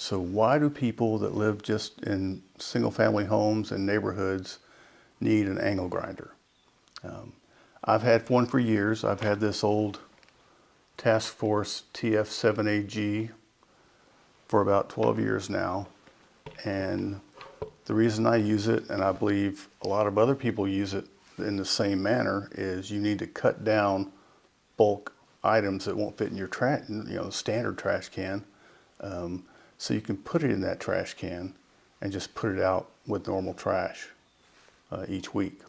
So why do people that live just in single-family homes and neighborhoods need an angle grinder? I've had one for years. I've had this old Task Force TF7AG for about 12 years now. And the reason I use it, and I believe a lot of other people use it in the same manner, is you need to cut down bulk items that won't fit in your standard trash can. So you can put it in that trash can and just put it out with normal trash each week.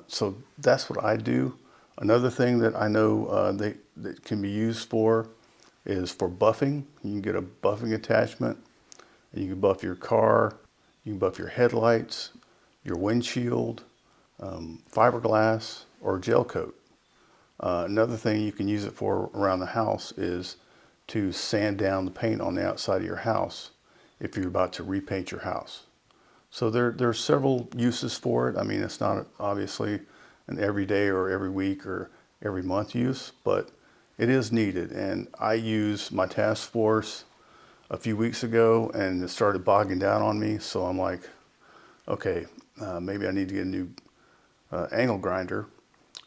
So that's what I do. Another thing that I know that can be used for is for buffing. You can get a buffing attachment, and you can buff your car, you can buff your headlights, your windshield, fiberglass, or gel coat. Another thing you can use it for around the house is to sand down the paint on the outside of your house if you're about to repaint your house. So there are several uses for it. I mean, it's not obviously an everyday or every week or every month use, but it is needed. And I used my Task Force a few weeks ago and it started bogging down on me. So I'm like, okay, maybe I need to get a new angle grinder.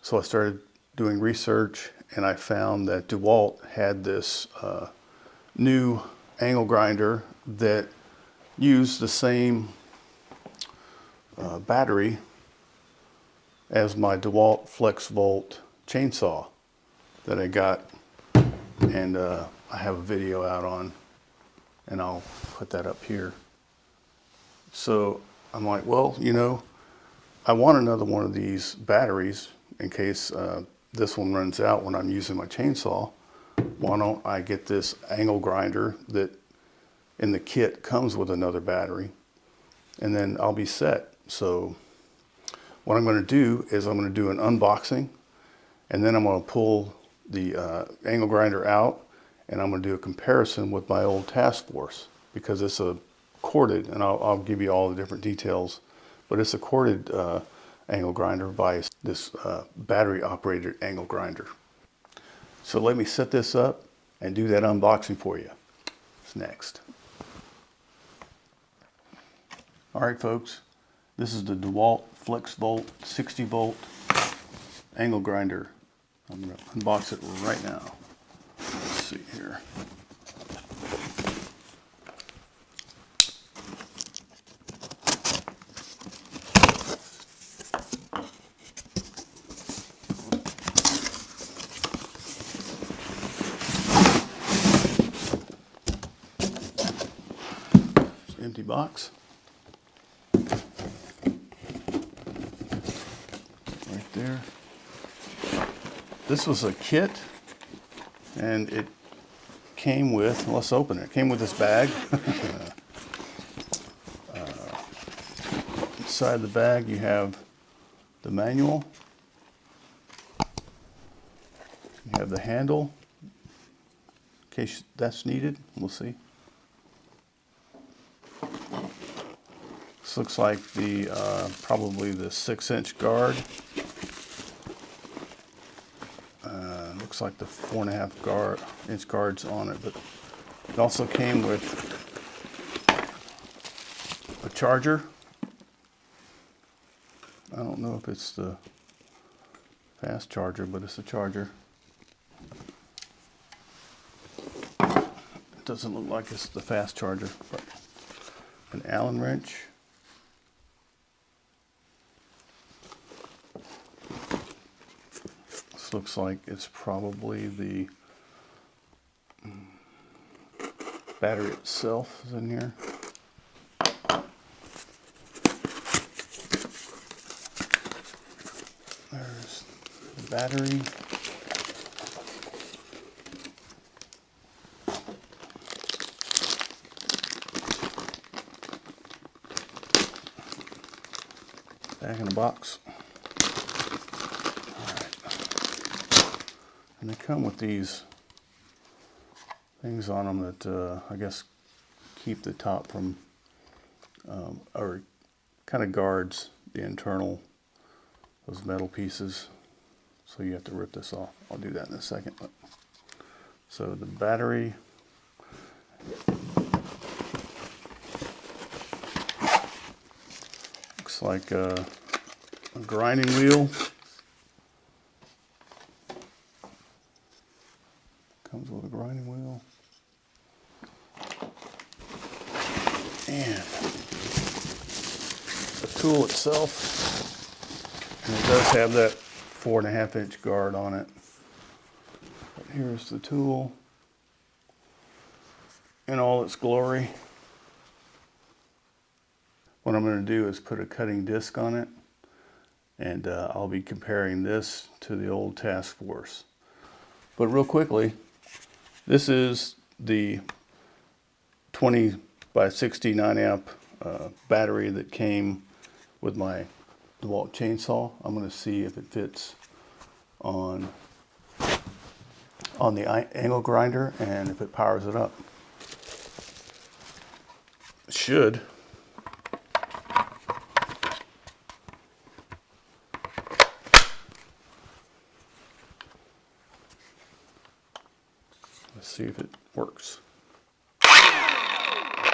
So I started doing research and I found that DEWALT had this new angle grinder that used the same battery as my DEWALT FLEXVOLT chainsaw that I got, and I have a video out on, and I'll put that up here. So I'm like, well, you know, I want another one of these batteries in case this one runs out when I'm using my chainsaw. Why don't I get this angle grinder that in the kit comes with another battery, and then I'll be set. So what I'm going to do is I'm going to do an unboxing, and then I'm going to pull the angle grinder out, and I'm going to do a comparison with my old Task Force, because it's a corded, and I'll give you all the different details, but it's a corded angle grinder by this battery operated angle grinder. So let me set this up and do that unboxing for you. It's next. All right, folks, this is the DEWALT FLEXVOLT 60 volt angle grinder. I'm going to unbox it right now. Let's see here. Empty box. Right there. This was a kit, and it came with, let's open it. It came with this bag. Inside the bag you have the manual. You have the handle in case that's needed. We'll see. This looks like the probably the 6-inch guard. Looks like the 4.5-inch guards on it, but it also came with a charger. I don't know if it's the fast charger, but it's a charger. It doesn't look like it's the fast charger, but an Allen wrench. This looks like it's probably the battery itself is in here. There's the battery. Back in the box. And they come with these things on them that I guess keep the top from, or kind of guards the internal, those metal pieces. So you have to rip this off. I'll do that in a second. So the battery looks like a grinding wheel. Comes with a grinding wheel. And the tool itself. And it does have that 4.5 inch guard on it. But here's the tool in all its glory. What I'm going to do is put a cutting disc on it, and I'll be comparing this to the old Task Force. But real quickly, this is the 20 by 69 amp battery that came with my DEWALT chainsaw. I'm going to see if it fits on the angle grinder and if it powers it up. It should. Let's see if it works.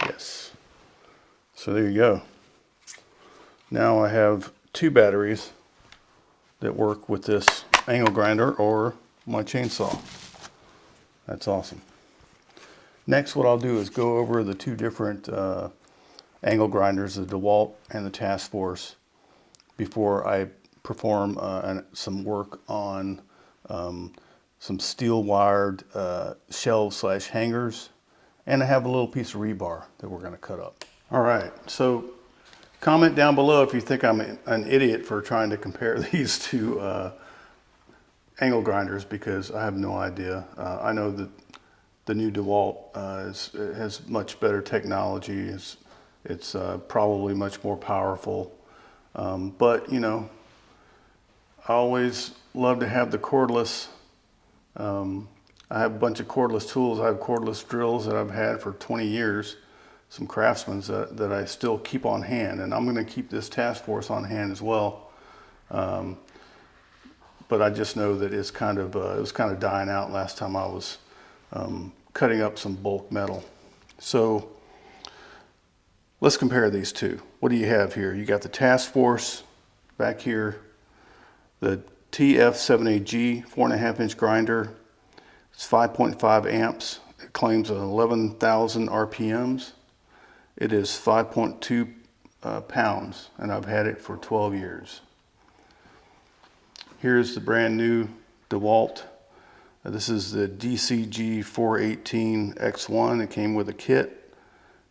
Yes. So there you go. Now I have two batteries that work with this angle grinder or my chainsaw. That's awesome. Next, what I'll do is go over the two different angle grinders, the DEWALT and the Task Force, before I perform some work on some steel wired shelves / hangers, and I have a little piece of rebar that we're going to cut up. All right, so comment down below if you think I'm an idiot for trying to compare these two angle grinders, because I have no idea. I know that the new DEWALT has much better technology. It's probably much more powerful, but you know, I always love to have the cordless. I have a bunch of cordless tools. I have cordless drills that I've had for 20 years, some Craftsman's that I still keep on hand, and I'm going to keep this Task Force on hand as well. But I just know that it's kind of it was kind of dying out last time I was cutting up some bulk metal. So let's compare these two. What do you have here? You got the Task Force back here, the TF78G 4.5 inch grinder. It's 5.5 amps. It claims 11,000 RPMs. It is 5.2 pounds, and I've had it for 12 years. Here's the brand new DEWALT. This is the DCG418 X1. It came with a kit,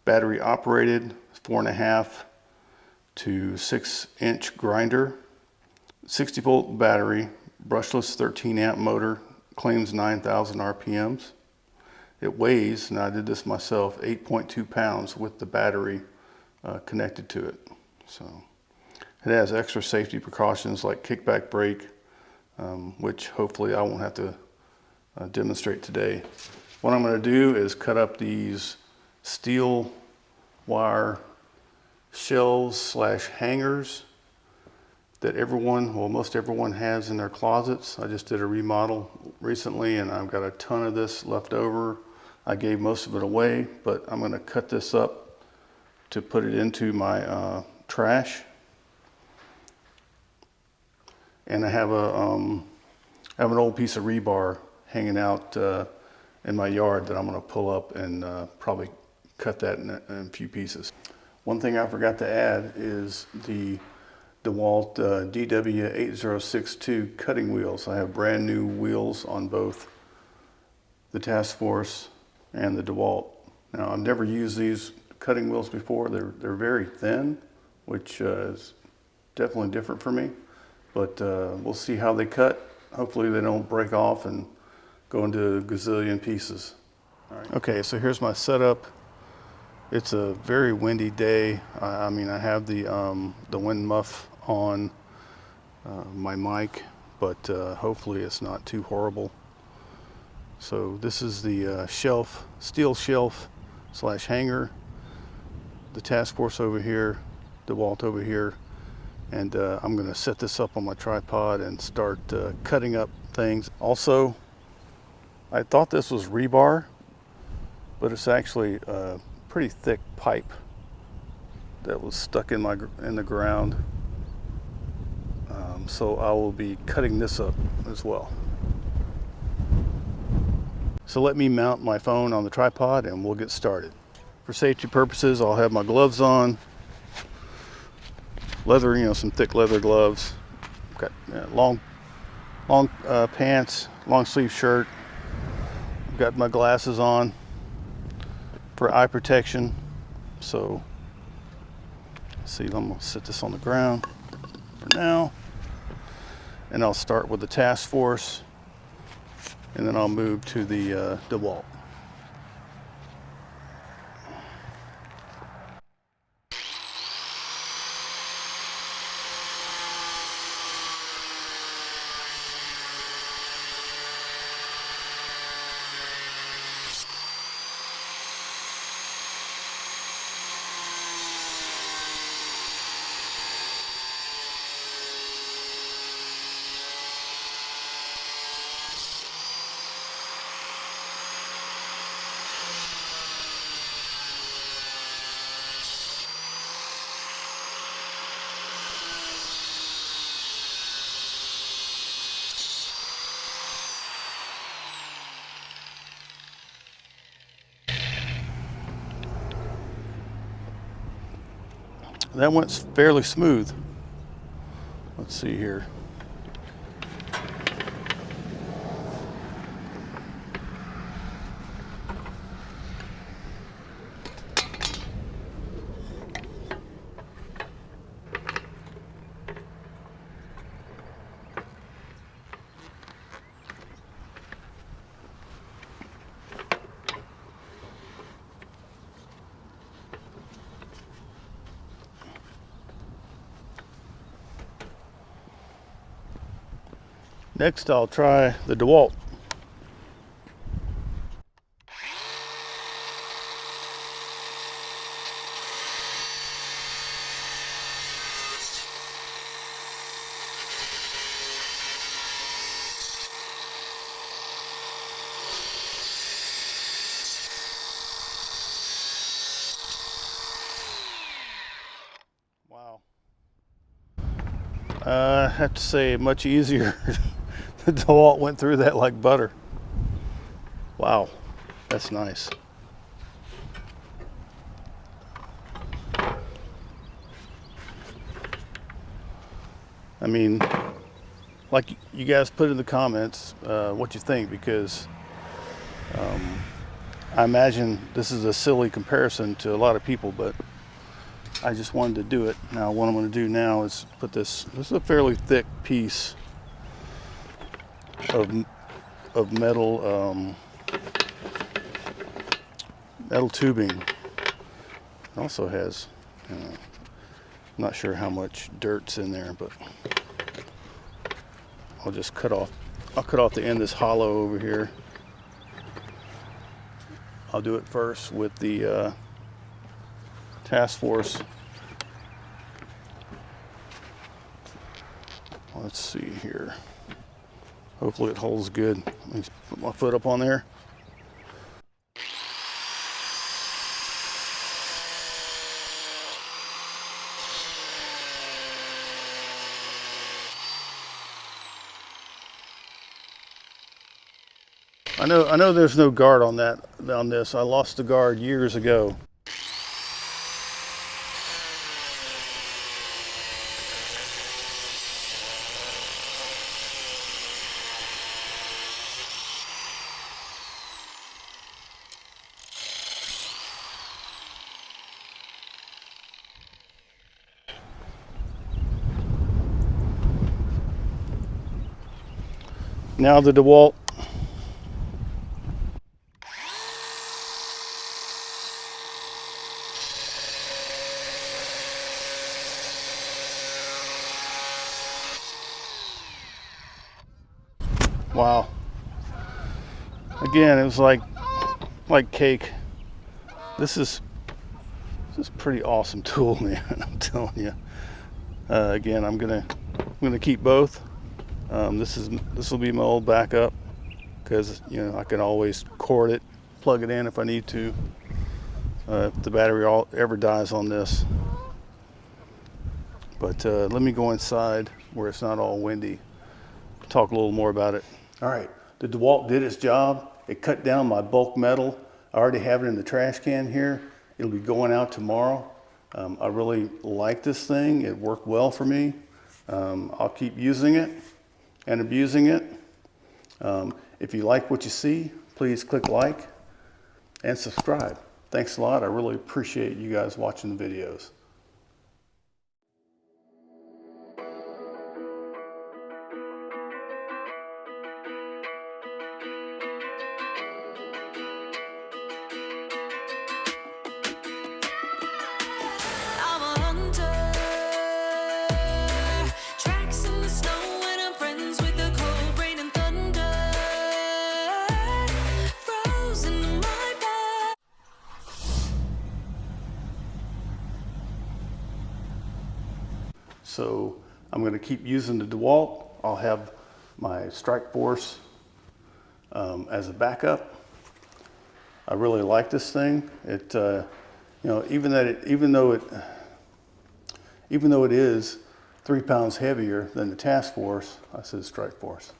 battery operated, 4.5 to 6 inch grinder, 60 volt battery, brushless 13 amp motor, claims 9,000 RPMs. It weighs, and I did this myself, 8.2 pounds with the battery connected to it. So it has extra safety precautions like kickback brake, which hopefully I won't have to demonstrate today. What I'm going to do is cut up these steel wire shelves / hangers that most everyone has in their closets. I just did a remodel recently and I've got a ton of this left over. I gave most of it away, but I'm going to cut this up to put it into my trash. And I have an old piece of rebar hanging out in my yard that I'm going to pull up and probably cut that in a few pieces. One thing I forgot to add is the DEWALT DW8062 cutting wheels. I have brand new wheels on both the Task Force and the DEWALT. Now, I've never used these cutting wheels before. They're very thin, which is definitely different for me, but we'll see how they cut. Hopefully they don't break off and go into a gazillion pieces. All right. Okay, so here's my setup. It's a very windy day. I mean, I have the wind muff on my mic, but hopefully it's not too horrible. So this is the steel shelf / hanger, the Task Force over here, DEWALT over here, and I'm going to set this up on my tripod and start cutting up things. Also, I thought this was rebar, but it's actually pretty thick pipe. that was stuck in the ground. So I will be cutting this up as well. So let me mount my phone on the tripod and we'll get started. For safety purposes, I'll have my gloves on. Leather, some thick leather gloves. Got long pants, long sleeve shirt. I've got my glasses on for eye protection. So, see, I'm gonna set this on the ground for now. And I'll start with the task force, and then I'll move to the DEWALT. That went fairly smooth. Let's see here. Next, I'll try the DEWALT. Wow. I have to say, much easier. The DEWALT went through that like butter. Wow, that's nice. I mean, like you guys put in the comments what you think, because I imagine this is a silly comparison to a lot of people, but I just wanted to do it. Now what I'm going to do now is put this is a fairly thick piece of metal metal tubing. It also has I'm not sure how much dirt's in there, but I'll just cut off the end that's hollow over here. I'll do it first with the task force. Let's see here. Hopefully it holds good. Let me put my foot up on there. I know there's no guard on this. I lost the guard years ago. Now the DEWALT. Wow. Again, it was like cake. This is pretty awesome tool, man. I'm telling you. Again, I'm gonna keep both. This will be my old backup, because I can always cord it, plug it in if I need to. If the battery ever dies on this. But let me go inside where it's not all windy, talk a little more about it. All right, the DEWALT did its job. It cut down my bulk metal. I already have it in the trash can here. It'll be going out tomorrow. I really like this thing. It worked well for me. I'll keep using it and abusing it. If you like what you see, please click like and subscribe. Thanks a lot. I really appreciate you guys watching the videos. So I'm going to keep using the DEWALT. I'll have my Strike Force as a backup. I really like this thing. It, you know, even though it is 3 pounds heavier than the Task Force, I said Strike Force.